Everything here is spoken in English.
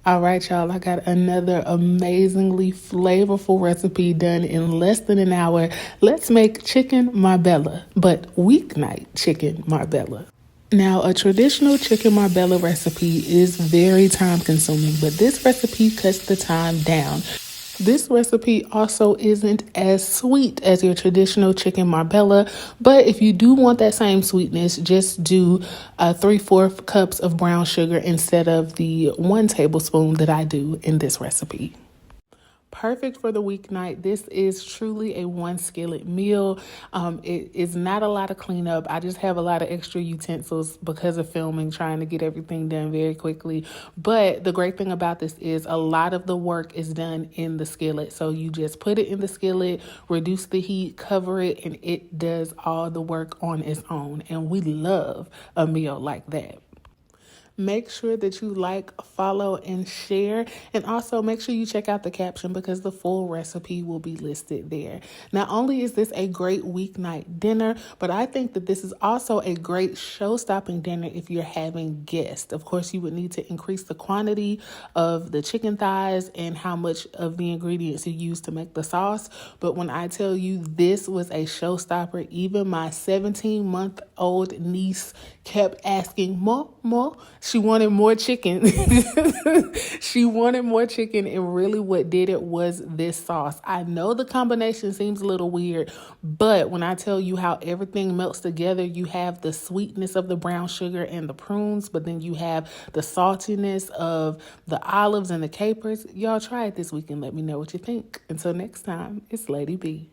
All right, y'all, I got another amazingly flavorful recipe done in less than an hour. Let's make chicken marbella, but weeknight chicken marbella. Now, a traditional chicken marbella recipe is very time consuming, but this recipe cuts the time down. This recipe also isn't as sweet as your traditional chicken marbella, but if you do want that same sweetness, just do 3/4 cups of brown sugar instead of the 1 tablespoon that I do in this recipe. Perfect for the weeknight. This is truly a one skillet meal. It is not a lot of cleanup. I just have a lot of extra utensils because of filming, trying to get everything done very quickly. But the great thing about this is a lot of the work is done in the skillet. So you just put it in the skillet, reduce the heat, cover it, and it does all the work on its own. And we love a meal like that. Make sure that you like, follow, and share. And also make sure you check out the caption because the full recipe will be listed there. Not only is this a great weeknight dinner, but I think that this is also a great show-stopping dinner if you're having guests. Of course, you would need to increase the quantity of the chicken thighs and how much of the ingredients you use to make the sauce. But when I tell you this was a showstopper, even my 17-month-old niece kept asking, More. She wanted more chicken. She wanted more chicken, and really what did it was this sauce. I know the combination seems a little weird, but when I tell you how everything melts together, you have the sweetness of the brown sugar and the prunes, but then you have the saltiness of the olives and the capers. Y'all try it this week and let me know what you think. Until next time, it's Lady B.